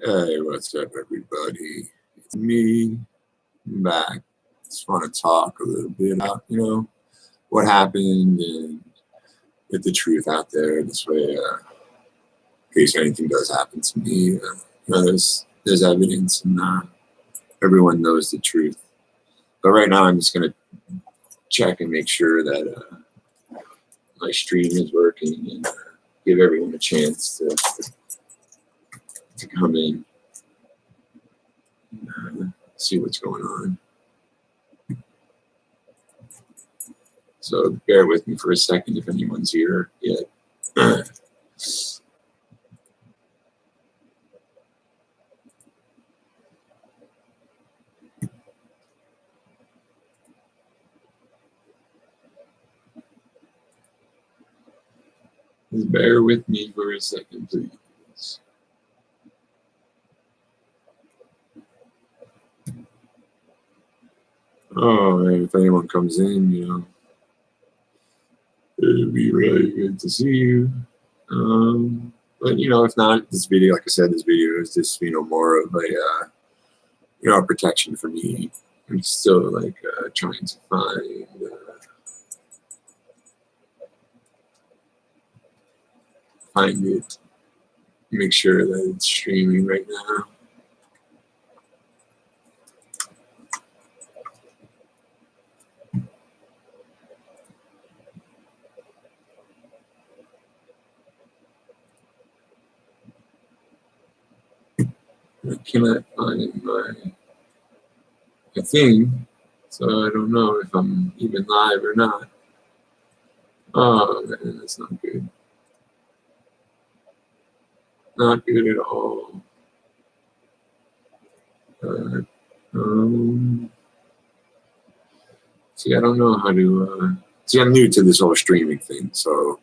Hey, what's up, everybody? It's me. I'm back. Just want to talk a little bit about, what happened and get the truth out there. This way, in case anything does happen to me, there's evidence and everyone knows the truth. But right now, I'm just gonna check and make sure that my stream is working and give everyone a chance to come in and see what's going on. So bear with me for a second if anyone's here yet. Just bear with me for a second, please. Oh, and if anyone comes in, it'd be really good to see you. But if not, this video, like I said, this video is just more of a protection for me. I'm still trying to find it, make sure that it's streaming right now. I cannot find my thing, so I don't know if I'm even live or not. Oh man, that's not good. Not good at all. See, I don't know how to. See, I'm new to this whole streaming thing, so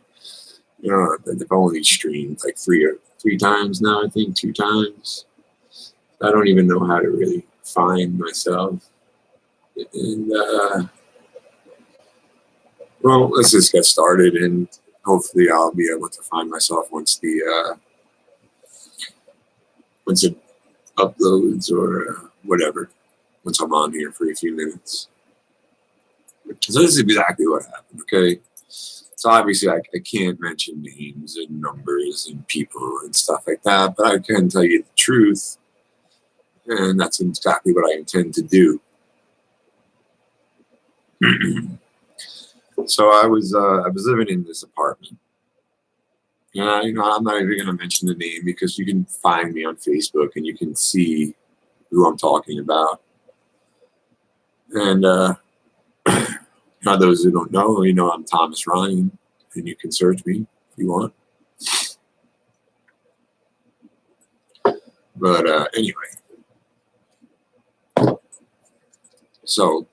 I've only streamed like three times now. I think 2 times. I don't even know how to really find myself. And well, let's just get started, and hopefully, I'll be able to find myself once it uploads or whatever. Once I'm on here for a few minutes. So this is exactly what happened. Okay. So obviously, I can't mention names and numbers and people and stuff like that, but I can tell you the truth. And that's exactly what I intend to do. So I was living in this apartment. And I'm not even gonna mention the name because you can find me on Facebook and you can see who I'm talking about. And those who don't know, I'm Thomas Ryan, and you can search me if you want. But anyway. So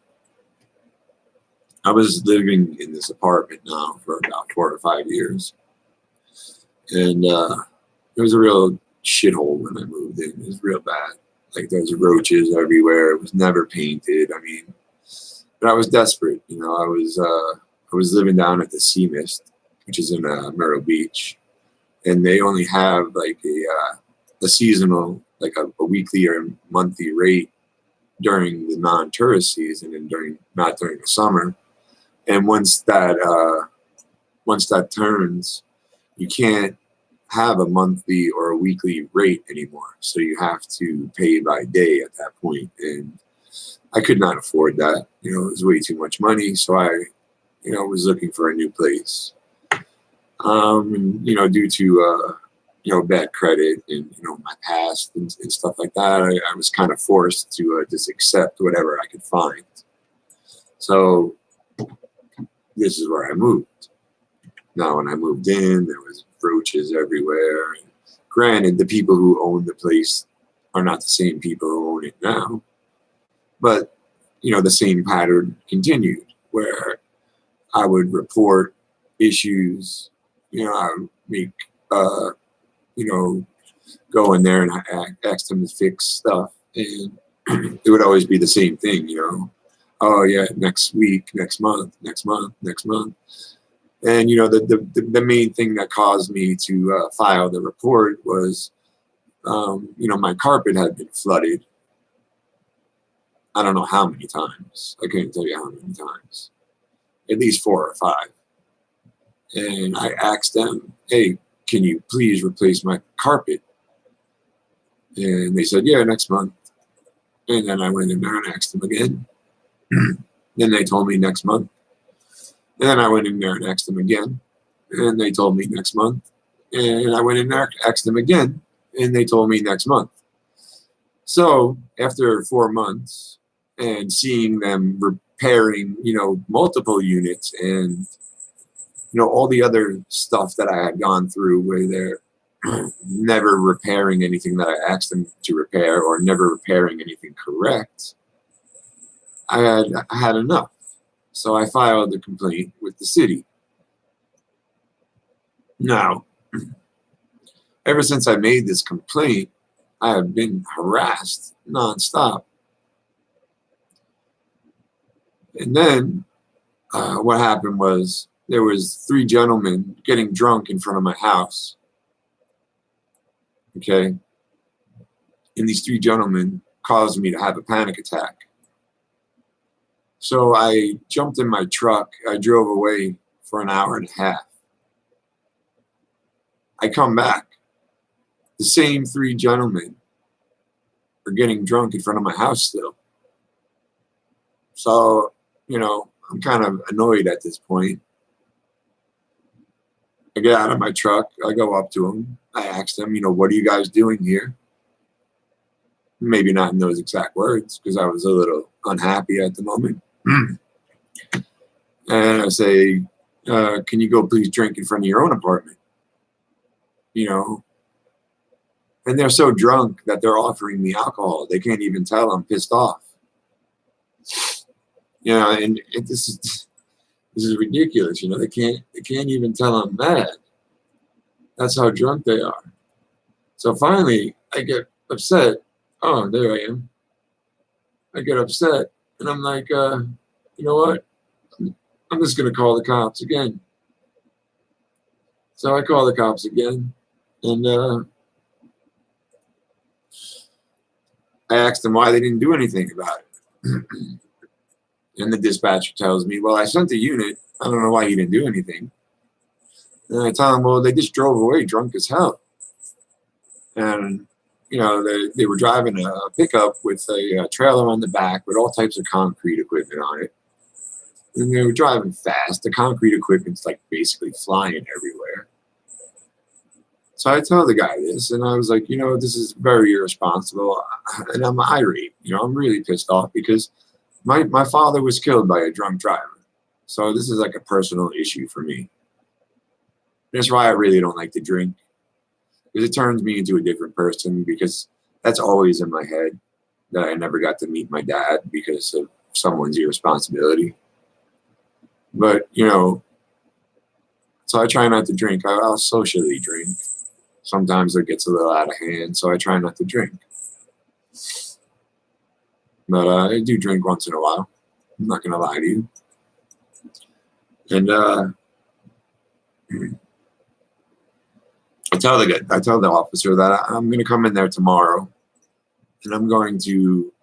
I was living in this apartment now for about 4 or 5 years. And it was a real shithole when I moved in. It was real bad. Like there was roaches everywhere. It was never painted. But I was desperate. I was living down at the Sea Mist, which is in Myrtle Beach. And they only have like a seasonal, like a weekly or monthly rate during the non-tourist season and not during the summer. And once that turns, you can't have a monthly or a weekly rate anymore. So you have to pay by day at that point. And I could not afford that. It was way too much money. So I, was looking for a new place. Due to bad credit and my past and stuff like that, I was kind of forced to just accept whatever I could find. So this is where I moved. Now, when I moved in, there was roaches everywhere. And granted, the people who own the place are not the same people who own it now, but the same pattern continued where I would report issues. I would make go in there and ask them to fix stuff, and it would always be the same thing. Oh yeah, next week, next month. And the main thing that caused me to file the report was my carpet had been flooded. I don't know how many times. I couldn't tell you how many times. At least 4 or 5. And I asked them, hey, can you please replace my carpet? And they said, yeah, next month. And then I went in there and asked them again. Then they told me next month. And then I went in there and asked them again. And they told me next month. And I went in there and asked them again. And they told me next month. So after 4 months and seeing them repairing, multiple units and, all the other stuff that I had gone through where they're never repairing anything that I asked them to repair or never repairing anything correct, I had enough. So I filed a complaint with the city. Now, ever since I made this complaint, I have been harassed nonstop. And then what happened was there was 3 gentlemen getting drunk in front of my house. Okay. And these 3 gentlemen caused me to have a panic attack. So I jumped in my truck. I drove away for an hour and a half. I come back. The same 3 gentlemen are getting drunk in front of my house still. So, I'm kind of annoyed at this point. I get out of my truck. I go up to them. I ask them, what are you guys doing here? Maybe not in those exact words because I was a little unhappy at the moment. And I say, can you go please drink in front of your own apartment? And they're so drunk that they're offering me alcohol. They can't even tell I'm pissed off. And this is ridiculous. They can't even tell I'm mad. That's how drunk they are. So finally, I get upset. Oh, there I am. I get upset, and I'm like, you know what? I'm just gonna call the cops again. So I call the cops again, and I asked them why they didn't do anything about it. And the dispatcher tells me, well, I sent a unit. I don't know why he didn't do anything. And I tell him, well, they just drove away drunk as hell. And, they were driving a pickup with a trailer on the back with all types of concrete equipment on it. And they were driving fast. The concrete equipment's like basically flying everywhere. So I tell the guy this, and I was like, this is very irresponsible. And I'm irate. I'm really pissed off because my father was killed by a drunk driver. So this is like a personal issue for me. That's why I really don't like to drink. Because it turns me into a different person because that's always in my head that I never got to meet my dad because of someone's irresponsibility. But, so I try not to drink. I'll socially drink. Sometimes it gets a little out of hand, so I try not to drink. But I do drink once in a while. I'm not going to lie to you. And I tell the officer that I'm going to come in there tomorrow, and I'm going to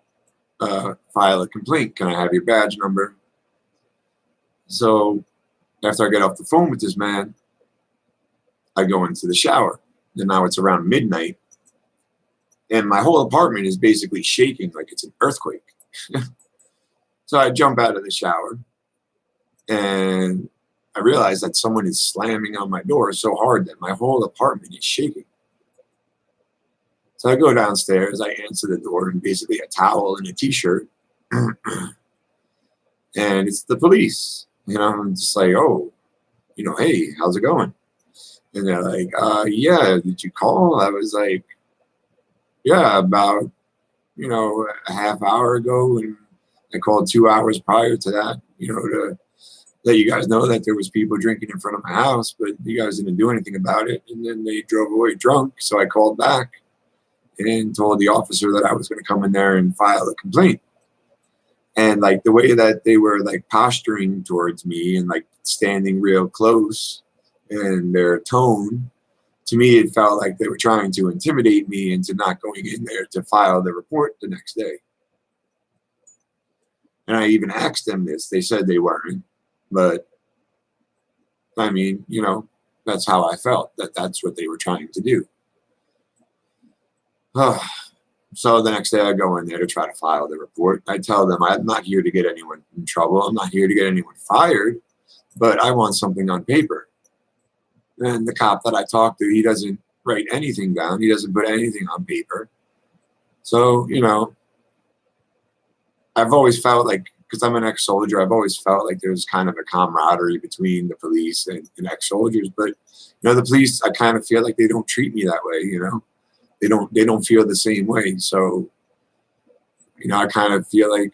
file a complaint. Can I have your badge number? So after I get off the phone with this man, I go into the shower. And now it's around midnight, and my whole apartment is basically shaking like it's an earthquake. So I jump out of the shower, and I realize that someone is slamming on my door so hard that my whole apartment is shaking. So I go downstairs, I answer the door, and basically a towel and a t-shirt. And it's the police. I'm just like, oh, hey, how's it going? And they're like, yeah, did you call? I was like, yeah, about, a half hour ago. And I called 2 hours prior to that, to let you guys know that there was people drinking in front of my house, but you guys didn't do anything about it. And then they drove away drunk. So I called back and told the officer that I was going to come in there and file a complaint. And like the way that they were like posturing towards me and like standing real close, and their tone to me, it felt like they were trying to intimidate me into not going in there to file the report the next day. And I even asked them this. They said they weren't. But, I mean, you know, that's how I felt, that that's what they were trying to do. So the next day I go in there to try to file the report. I tell them I'm not here to get anyone in trouble. I'm not here to get anyone fired, but I want something on paper. And the cop that I talked to, he doesn't write anything down. He doesn't put anything on paper. So, you know, I've always felt like, because I'm an ex-soldier, I've always felt like there's kind of a camaraderie between the police and ex-soldiers. But, you know, the police, I kind of feel like they don't treat me that way, you know. They don't feel the same way. So, you know, I kind of feel like,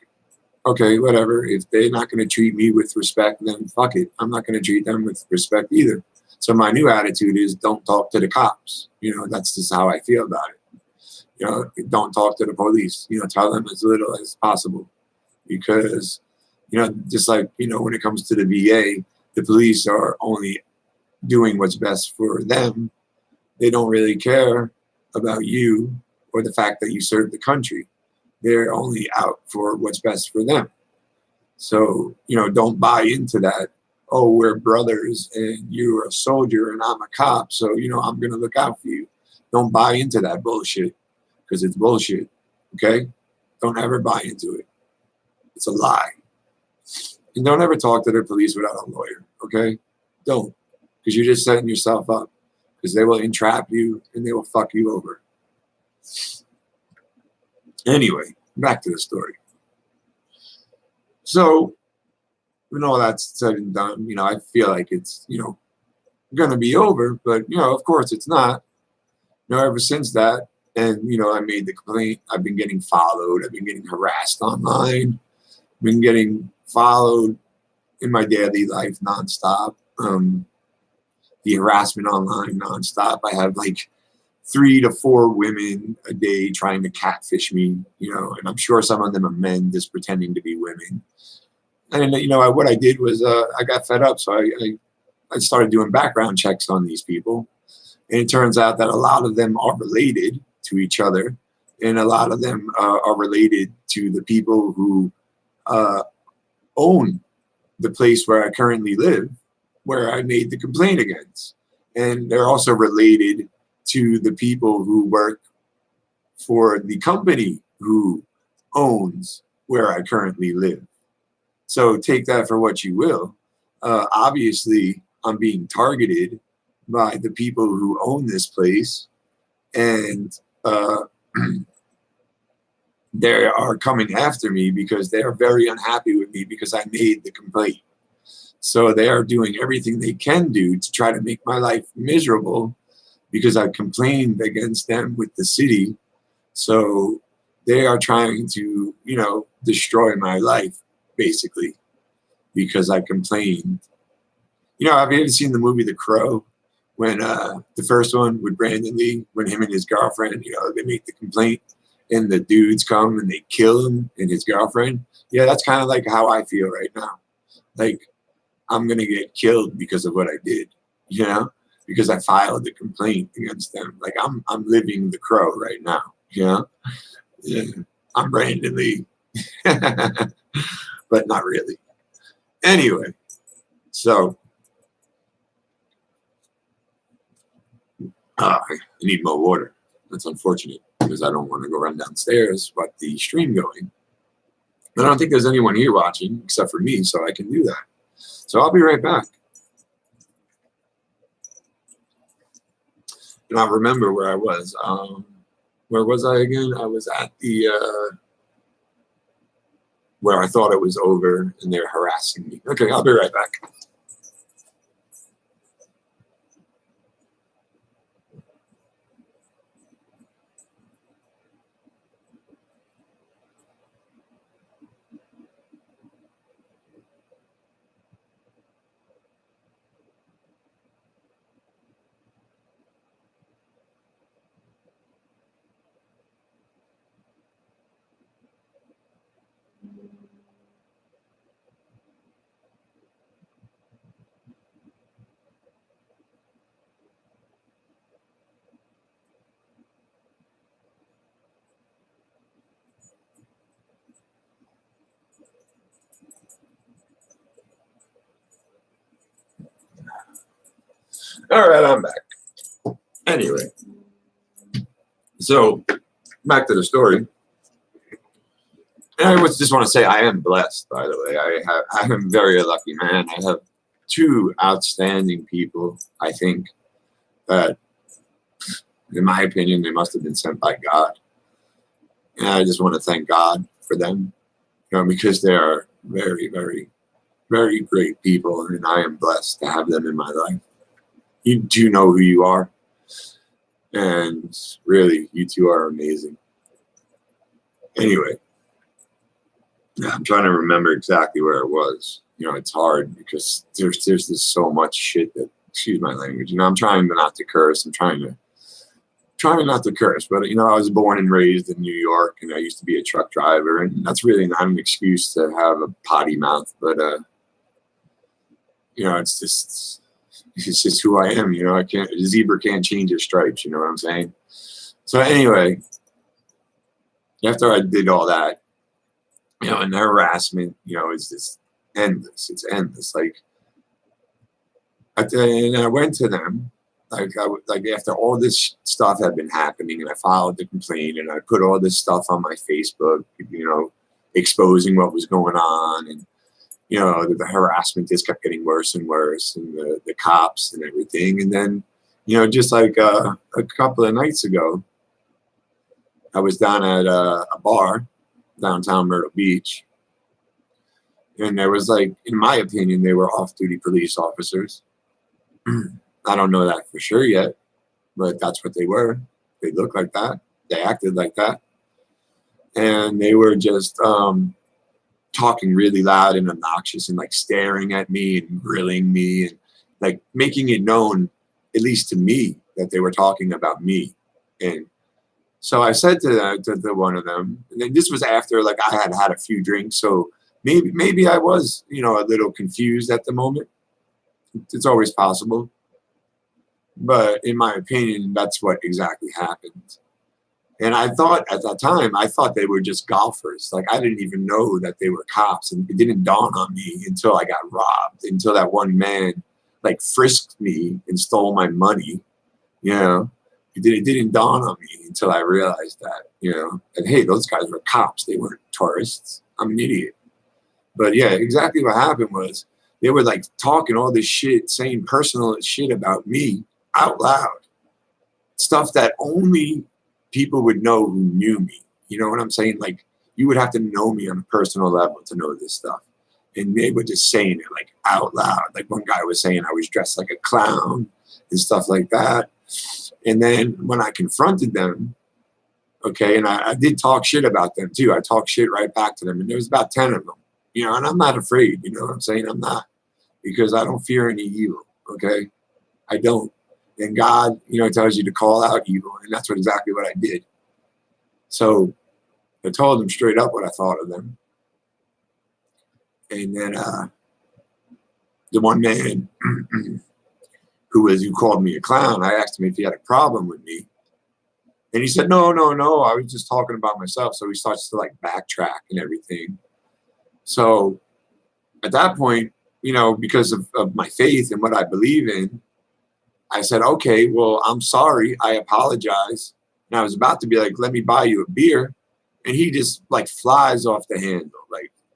okay, whatever. If they're not going to treat me with respect, then fuck it. I'm not going to treat them with respect either. So my new attitude is don't talk to the cops. You know, that's just how I feel about it. You know, don't talk to the police. You know, tell them as little as possible. Because, you know, just like, you know, when it comes to the VA, the police are only doing what's best for them. They don't really care about you or the fact that you serve the country. They're only out for what's best for them. So, you know, don't buy into that. Oh, we're brothers and you're a soldier and I'm a cop. So, you know, I'm going to look out for you. Don't buy into that bullshit because it's bullshit. Okay? Don't ever buy into it. It's a lie. And don't ever talk to the police without a lawyer. Okay? Don't. Because you're just setting yourself up. Because they will entrap you and they will fuck you over. Anyway, back to the story. So, when all that's said and done, you know, I feel like it's, you know, going to be over. But, you know, of course it's not. You know, ever since that, and, you know, I made the complaint, I've been getting followed. I've been getting harassed online. I've been getting followed in my daily life nonstop. The harassment online nonstop. I have like 3 to 4 women a day trying to catfish me, you know, and I'm sure some of them are men just pretending to be women. And, you know, what I did was I got fed up. So I started doing background checks on these people. And it turns out that a lot of them are related to each other. And a lot of them are related to the people who own the place where I currently live, where I made the complaint against. And they're also related to the people who work for the company who owns where I currently live. So take that for what you will. Obviously, I'm being targeted by the people who own this place, and they are coming after me because they are very unhappy with me because I made the complaint. So they are doing everything they can do to try to make my life miserable because I complained against them with the city. So they are trying to, you know, destroy my life, basically, because I complained. You know, have you ever seen the movie The Crow? When the first one with Brandon Lee, when him and his girlfriend, you know, they make the complaint and the dudes come and they kill him and his girlfriend. Yeah, that's kind of like how I feel right now. Like, I'm going to get killed because of what I did, you know, because I filed the complaint against them. Like, I'm living The Crow right now, you know. Yeah, I'm Brandon Lee, but not really. Anyway, so I need more water. That's unfortunate because I don't want to go run downstairs, but the stream going. I don't think there's anyone here watching except for me, so I can do that. So I'll be right back. And I'll remember where I was. Where was I again? I was at the where I thought it was over and they're harassing me. Okay, I'll be right back. All right, I'm back. Anyway, so back to the story. And I just want to say I am blessed, by the way. I am a very lucky man. I have two outstanding people, I think, that, in my opinion, they must have been sent by God. And I just want to thank God for them, because they are very, very, very great people, and I am blessed to have them in my life. You do know who you are, and really, you two are amazing. Anyway, I'm trying to remember exactly where it was. It's hard because there's just so much shit that, excuse my language. I'm trying not to curse. I'm trying not to curse, but I was born and raised in New York, and I used to be a truck driver, and that's really not an excuse to have a potty mouth, but it's just who I am. A zebra can't change its stripes. You know what I'm saying? So anyway, after I did all that, and the harassment, is just endless. It's endless. And I went to them, after all this stuff had been happening, and I filed the complaint, and I put all this stuff on my Facebook, exposing what was going on, and the harassment just kept getting worse and worse, and the cops and everything. And then, just like a couple of nights ago, I was down at a bar downtown Myrtle Beach, and there was, in my opinion, they were off-duty police officers. I don't know that for sure yet, but that's what they were. They looked like that. They acted like that. And they were just talking really loud and obnoxious, and staring at me and grilling me, and making it known, at least to me, that they were talking about me. And so I said to one of them, and then this was after I had had a few drinks, so maybe I was a little confused at the moment. It's always possible, but in my opinion, that's what exactly happened. And I thought at that time, they were just golfers. I didn't even know that they were cops, and it didn't dawn on me until I got robbed, until that one man frisked me and stole my money. It didn't dawn on me until I realized that, and hey, those guys were cops. They weren't tourists. I'm an idiot. But yeah, exactly what happened was they were talking all this shit, saying personal shit about me out loud. Stuff that only people would know who knew me. You know what I'm saying? You would have to know me on a personal level to know this stuff. And they were just saying it out loud. One guy was saying I was dressed like a clown and stuff like that. And then when I confronted them, okay, and I did talk shit about them too. I talked shit right back to them. And there was about 10 of them, and I'm not afraid, you know what I'm saying? I'm not, because I don't fear any evil, okay? I don't. And God, tells you to call out evil. And that's exactly what I did. So I told them straight up what I thought of them. And then the one man who called me a clown, I asked him if he had a problem with me. And he said, no, I was just talking about myself. So he starts to backtrack and everything. So at that point, because of my faith and what I believe in, I said, okay, well, I'm sorry. I apologize. And I was about to be let me buy you a beer. And he just flies off the handle,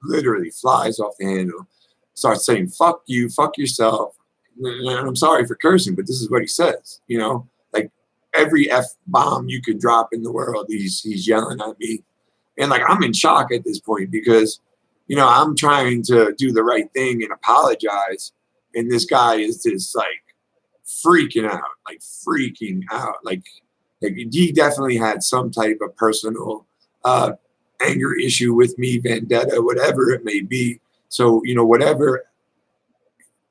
literally flies off the handle, starts saying, fuck you, fuck yourself. And I'm sorry for cursing, but this is what he says, every F-bomb you could drop in the world, he's yelling at me. And I'm in shock at this point because, I'm trying to do the right thing and apologize. And this guy is just freaking out. He definitely had some type of personal anger issue with me, vendetta, whatever it may be. So, whatever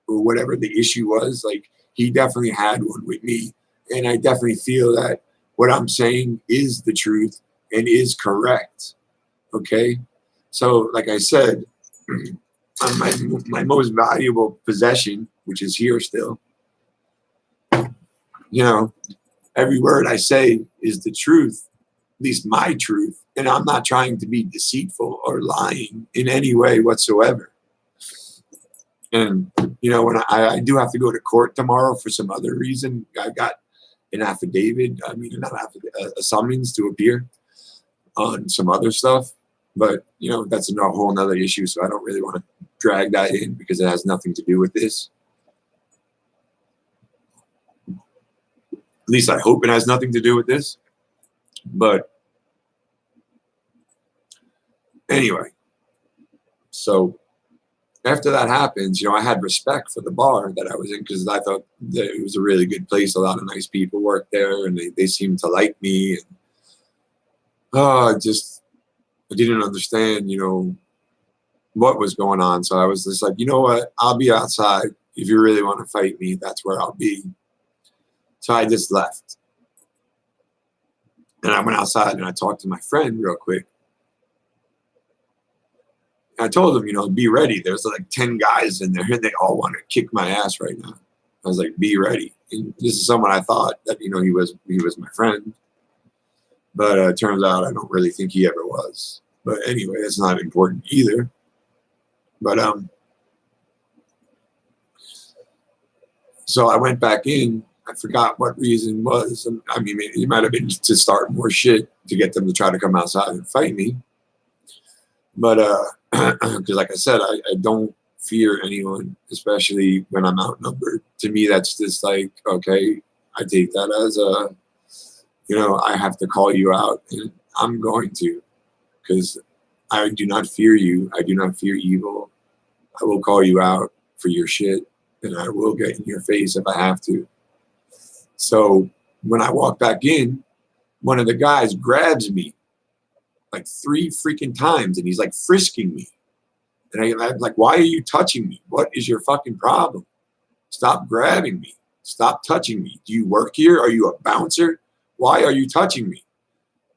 the issue was, he definitely had one with me. And I definitely feel that what I'm saying is the truth and is correct. Okay. So like I said, my most valuable possession, which is here still, every word I say is the truth, at least my truth. And I'm not trying to be deceitful or lying in any way whatsoever. And, you know, when I do have to go to court tomorrow for some other reason, I got an affidavit, I mean, not affidavit, a summons to appear on some other stuff. But, you know, that's a whole nother issue. So I don't really want to drag that in because it has nothing to do with this. At least I hope it has nothing to do with this. But anyway, so after that happens, you know, I had respect for the bar that I was in because I thought that it was a really good place. A lot of nice people worked there and they seemed to like me. And I didn't understand, you know, what was going on. So I was just like, you know what? I'll be outside. If you really want to fight me, that's where I'll be. So I just left. And I went outside and I talked to my friend real quick. I told him, you know, be ready. There's like 10 guys in there and they all want to kick my ass right now. I was like, be ready. And this is someone I thought that, you know, he was my friend. But it turns out I don't really think he ever was. But anyway, that's not important either. But so I went back in. I forgot what reason was. I mean, it might have been to start more shit to get them to try to come outside and fight me. But because like I said, I don't fear anyone, especially when I'm outnumbered. To me, that's just like, okay, I take that as a, you know, I have to call you out, and I'm going to, because I do not fear you. I do not fear evil. I will call you out for your shit, and I will get in your face if I have to. So when I walk back in, one of the guys grabs me like 3 freaking times, and he's like frisking me. And I'm like, why are you touching me? What is your fucking problem? Stop grabbing me. Stop touching me. Do you work here? Are you a bouncer? Why are you touching me?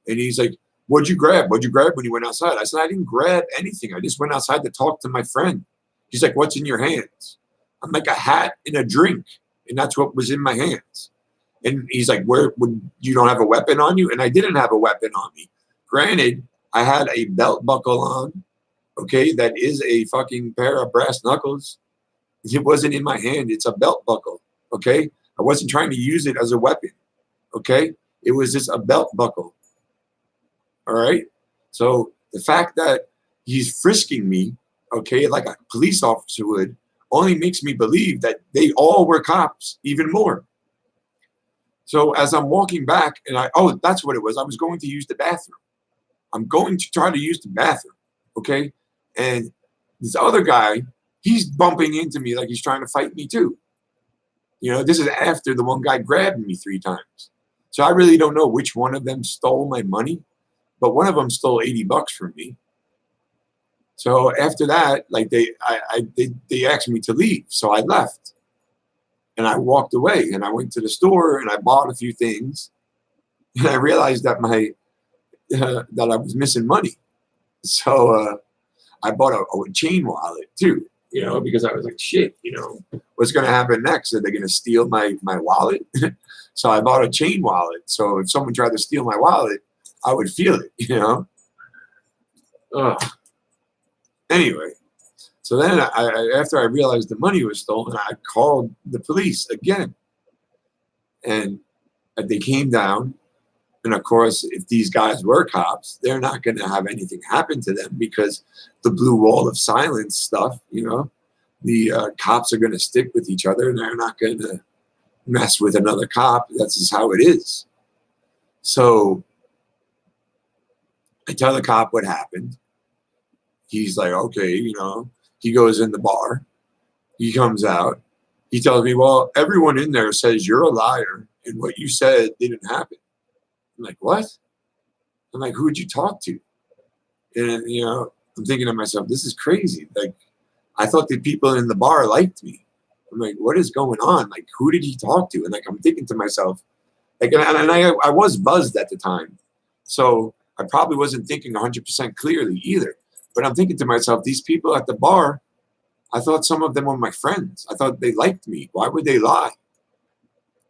And he's like, what'd you grab? What'd you grab when you went outside? I said, I didn't grab anything. I just went outside to talk to my friend. He's like, what's in your hands? I'm like, a hat and a drink. And that's what was in my hands. And he's like, you don't have a weapon on you? And I didn't have a weapon on me. Granted, I had a belt buckle on. Okay, that is a fucking pair of brass knuckles. It wasn't in my hand. It's a belt buckle. Okay, I wasn't trying to use it as a weapon. Okay, it was just a belt buckle. All right. So the fact that he's frisking me, okay, like a police officer would, only makes me believe that they all were cops even more. So as I'm walking back, and that's what it was. I was going to use the bathroom. I'm going to try to use the bathroom. Okay. And this other guy, he's bumping into me like he's trying to fight me too. You know, this is after the one guy grabbed me 3 times. So I really don't know which one of them stole my money, but one of them stole $80 from me. So after that, like they asked me to leave. So I left and I walked away and I went to the store and I bought a few things and I realized that that I was missing money. So, I bought a chain wallet too, you know, because I was like, shit, you know, what's going to happen next? Are they going to steal my wallet? So I bought a chain wallet. So if someone tried to steal my wallet, I would feel it, you know? Ugh. Anyway, so then after I realized the money was stolen, I called the police again. And they came down. And of course, if these guys were cops, they're not going to have anything happen to them because the blue wall of silence stuff, you know, the cops are going to stick with each other and they're not going to mess with another cop. That's just how it is. So I tell the cop what happened. He's like, okay, you know, he goes in the bar. He comes out. He tells me, well, everyone in there says you're a liar and what you said didn't happen. I'm like, what? I'm like, who would you talk to? And, you know, I'm thinking to myself, this is crazy. Like, I thought the people in the bar liked me. I'm like, what is going on? Like, who did he talk to? And like, I'm thinking to myself, like, and I was buzzed at the time. So I probably wasn't thinking 100% clearly either. But I'm thinking to myself, these people at the bar, I thought some of them were my friends. I thought they liked me. Why would they lie?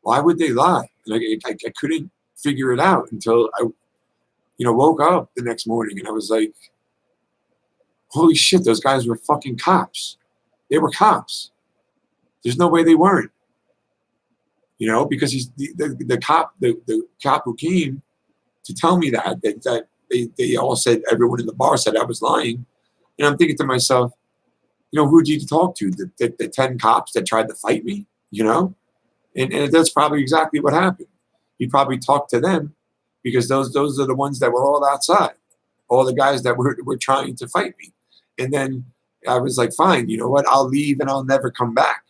Why would they lie? And I couldn't figure it out until I, you know, woke up the next morning and I was like, holy shit, those guys were fucking cops. They were cops. There's no way they weren't. Because he's the cop who came to tell me that they all said, everyone in the bar said I was lying. And I'm thinking to myself, who did you talk to? The 10 cops that tried to fight me, And that's probably exactly what happened. He probably talked to them because those are the ones that were all outside, all the guys that were trying to fight me. And then I was like, fine, you know what? I'll leave and I'll never come back.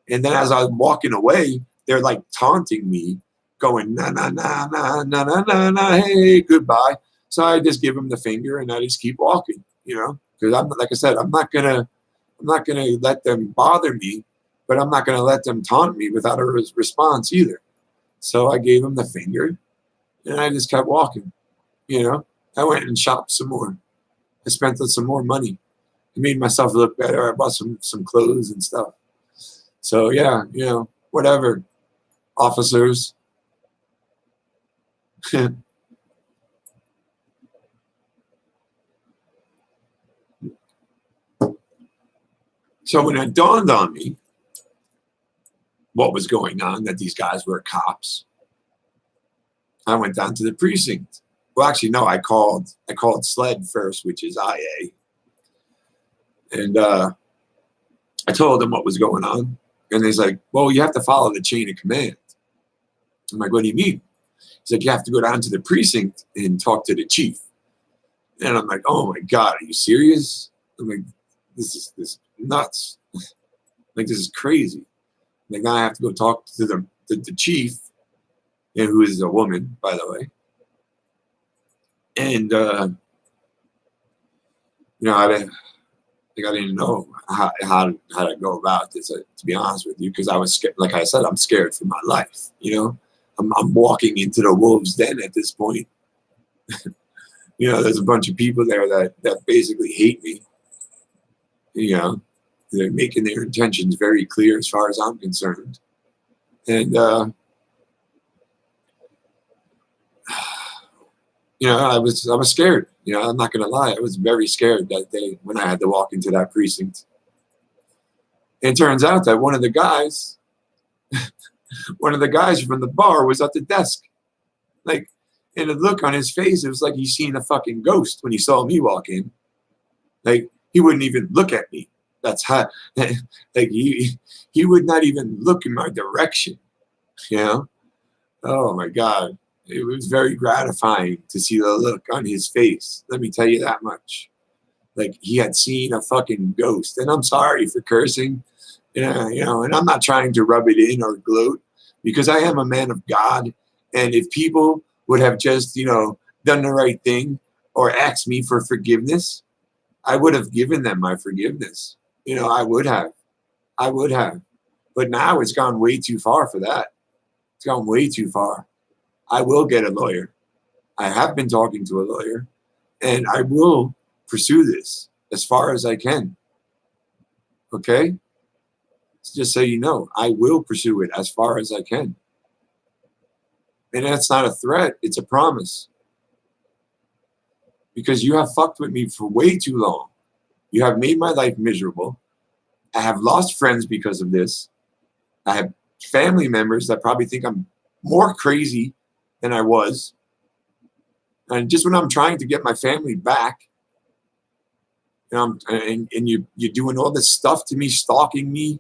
And then as I was walking away, they're like taunting me, going, nah, nah, nah, nah, nah, nah, nah, nah, hey, goodbye. So I just give them the finger and I just keep walking, because like I said, I'm not gonna let them bother me, but I'm not gonna let them taunt me without a response either. So I gave them the finger and I just kept walking, I went and shopped some more. I spent some more money. I made myself look better. I bought some clothes and stuff. So yeah, whatever, officers. So when it dawned on me what was going on, that these guys were cops, I went down to the precinct. Well, actually, no, I called SLED first, which is IA. And I told them what was going on. And he's like, well, you have to follow the chain of command. I'm like, what do you mean? He's like, you have to go down to the precinct and talk to the chief. And I'm like, oh my God, are you serious? I'm like, this is nuts. Like, this is crazy. Like, now I have to go talk to the chief, and who is a woman, by the way. And, I didn't know how to go about this, to be honest with you, because I was scared. Like I said, I'm scared for my life. I'm walking into the wolves' den at this point. There's a bunch of people there that basically hate me. They're making their intentions very clear as far as I'm concerned. And, I was scared. I'm not going to lie. I was very scared that day when I had to walk into that precinct. And it turns out that one of the guys from the bar was at the desk. Like, and the look on his face, it was like he's seen a fucking ghost when he saw me walk in. Like, he wouldn't even look at me. That's how, like, he would not even look in my direction. Oh my God. It was very gratifying to see the look on his face. Let me tell you that much. Like, he had seen a fucking ghost. And I'm sorry for cursing, and I'm not trying to rub it in or gloat, because I am a man of God. And if people would have just, done the right thing or asked me for forgiveness, I would have given them my forgiveness. I would have. But now it's gone way too far for that. It's gone way too far. I will get a lawyer. I have been talking to a lawyer, and I will pursue this as far as I can. Okay? Just so you know, I will pursue it as far as I can. And that's not a threat, it's a promise. Because you have fucked with me for way too long. You have made my life miserable. I have lost friends because of this. I have family members that probably think I'm more crazy than I was. And just when I'm trying to get my family back, and you're doing all this stuff to me, stalking me,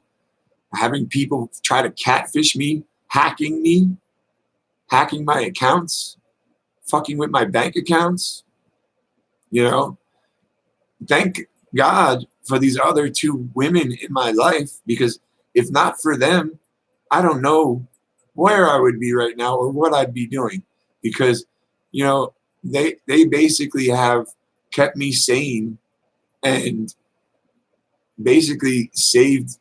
having people try to catfish me, hacking my accounts, fucking with my bank accounts. Thank God for these other 2 women in my life, because if not for them, I don't know where I would be right now or what I'd be doing, because, they basically have kept me sane and basically saved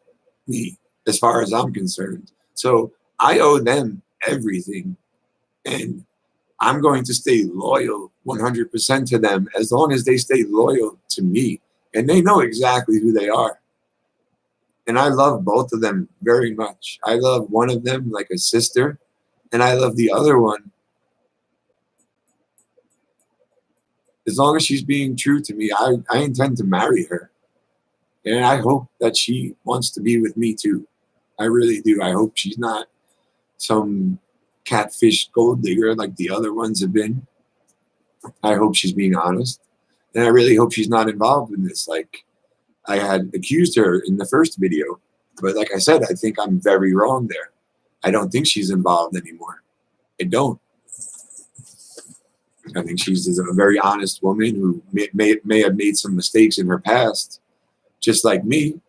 me as far as I'm concerned. So I owe them everything, and I'm going to stay loyal 100% to them as long as they stay loyal to me, and they know exactly who they are. And I love both of them very much. I love one of them like a sister, and I love the other one. As long as she's being true to me, I intend to marry her. And I hope that she wants to be with me too. I really do. I hope she's not some catfish gold digger like the other ones have been. I hope she's being honest. And I really hope she's not involved in this. Like I had accused her in the first video. But like I said, I think I'm very wrong there. I don't think she's involved anymore. I don't. I think she's a very honest woman who may have made some mistakes in her past, just like me.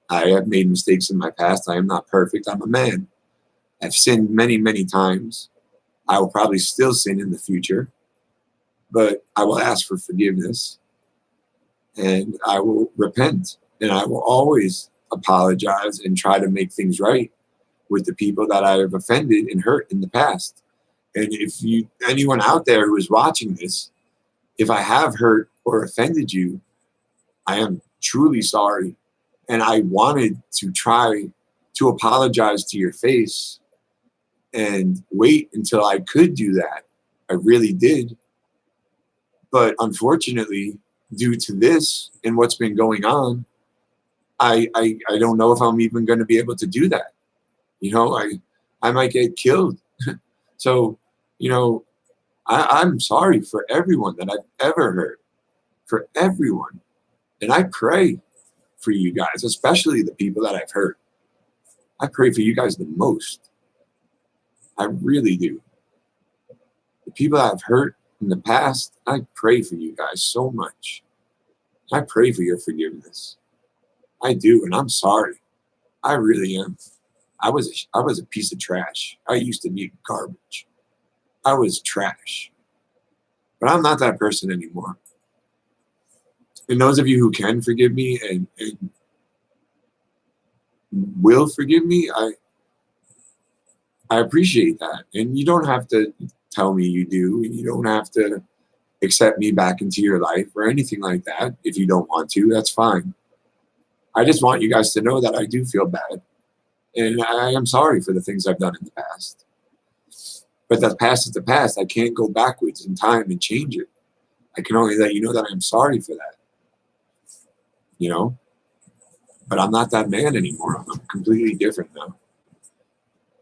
I have made mistakes in my past. I am not perfect. I'm a man. I've sinned many, many times. I will probably still sin in the future, but I will ask for forgiveness and I will repent and I will always apologize and try to make things right with the people that I have offended and hurt in the past. And if anyone out there who is watching this, if I have hurt or offended you, I am truly sorry. And I wanted to try to apologize to your face and wait until I could do that. I really did. But unfortunately, due to this and what's been going on, I don't know if I'm even going to be able to do that. You know, I might get killed. So, you know, I'm sorry for everyone that I've ever hurt, for everyone. And I pray for you guys, especially the people that I've hurt. I pray for you guys the most. I really do. The people that I've hurt in the past, I pray for you guys so much. I pray for your forgiveness. I do, and I'm sorry. I really am. I was a piece of trash. I used to be garbage. I was trash. But I'm not that person anymore. And those of you who can forgive me and will forgive me, I appreciate that. And you don't have to tell me you do, and you don't have to accept me back into your life or anything like that. If you don't want to, that's fine. I just want you guys to know that I do feel bad. And I am sorry for the things I've done in the past. But the past is the past. I can't go backwards in time and change it. I can only let you know that I'm sorry for that. You know? But I'm not that man anymore. I'm completely different now.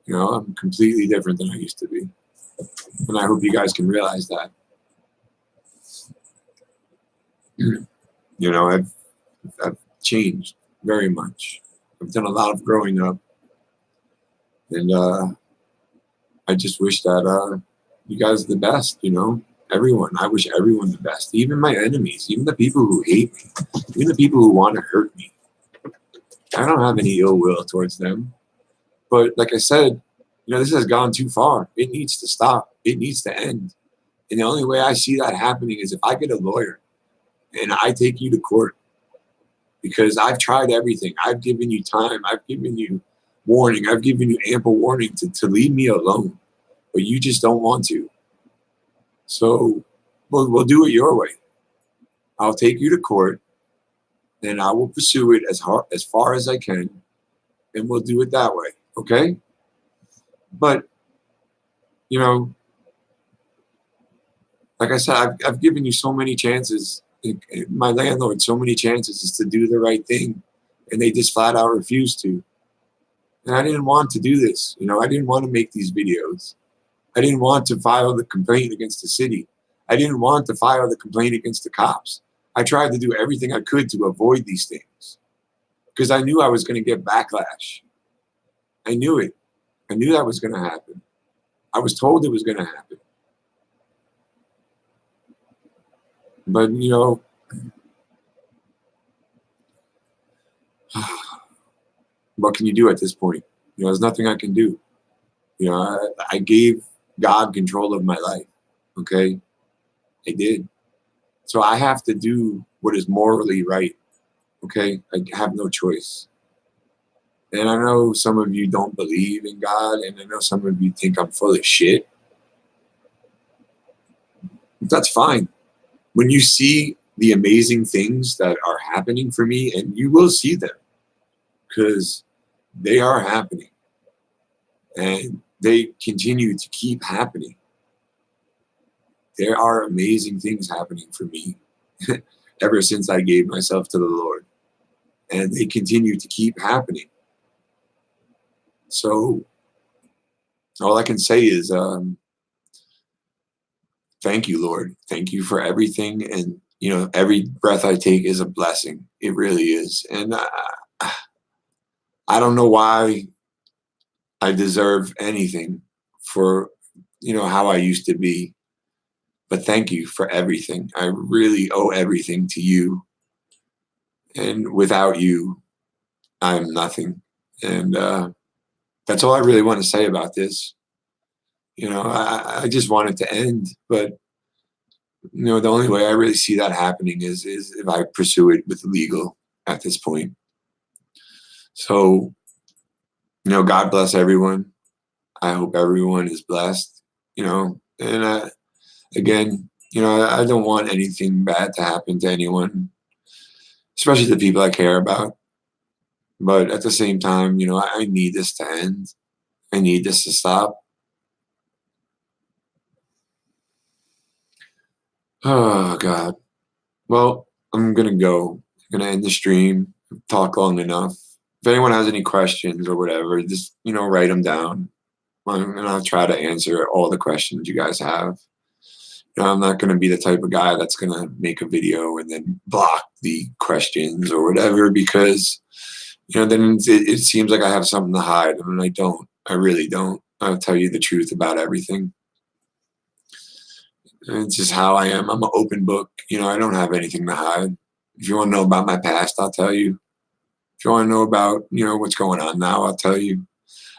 You know, I'm completely different than I used to be. And I hope you guys can realize that. You know, I've changed very much. I've done a lot of growing up. And I just wish that you guys are the best, you know, everyone. I wish everyone the best, even my enemies, even the people who hate me, even the people who want to hurt me. I don't have any ill will towards them. But like I said, you know, this has gone too far. It needs to stop. It needs to end. And the only way I see that happening is if I get a lawyer and I take you to court, because I've tried everything. I've given you time. I've given you warning. I've given you ample warning to leave me alone, but you just don't want to. So we'll do it your way. I'll take you to court and I will pursue it as far as I can, and we'll do it that way. Okay? But, you know, like I said, I've given you so many chances. My landlord so many chances is to do the right thing, and they just flat out refuse to. And I didn't want to do this. You know, I didn't want to make these videos. I didn't want to file the complaint against the city. I didn't want to file the complaint against the cops. I tried to do everything I could to avoid these things because I knew I was going to get backlash. I knew it. I knew that was going to happen. I was told it was going to happen. But, you know, what can you do at this point? You know, there's nothing I can do. You know, I gave God control of my life. Okay? I did. So I have to do what is morally right. Okay? I have no choice. And I know some of you don't believe in God, and I know some of you think I'm full of shit. That's fine. When you see the amazing things that are happening for me, and you will see them, because they are happening, and they continue to keep happening. There are amazing things happening for me ever since I gave myself to the Lord. and they continue to keep happening. So all I can say is, thank you, Lord. Thank you for everything. And, every breath I take is a blessing. It really is. And I don't know why I deserve anything for, how I used to be. But thank you for everything. I really owe everything to you. And without you, I'm nothing. And that's all I really want to say about this. I just want it to end. But, the only way I really see that happening is if I pursue it with legal at this point. So, God bless everyone. I hope everyone is blessed, and again, I don't want anything bad to happen to anyone, especially the people I care about. But at the same time, I need this to end. I need this to stop. Oh, God. Well, I'm going to go. I'm going to end the stream, talk long enough. If anyone has any questions or whatever, just, write them down. And I'll try to answer all the questions you guys have. I'm not going to be the type of guy that's going to make a video and then block the questions or whatever, because, then it seems like I have something to hide, and I don't. I really don't. I'll tell you the truth about everything. And it's just how I am. I'm an open book. I don't have anything to hide. If you want to know about my past, I'll tell you. If you want to know about, what's going on now, I'll tell you.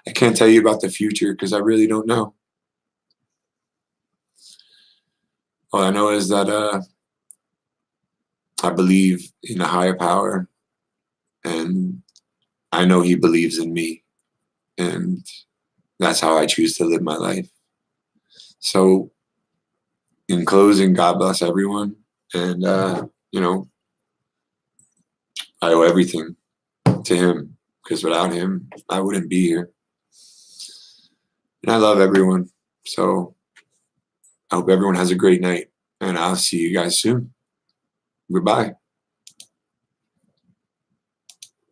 I can't tell you about the future because I really don't know. All I know is that I believe in a higher power, and I know he believes in me, and that's how I choose to live my life. So in closing, God bless everyone, and I owe everything to him, because without him, I wouldn't be here. And I love everyone. So I hope everyone has a great night, and I'll see you guys soon. Goodbye.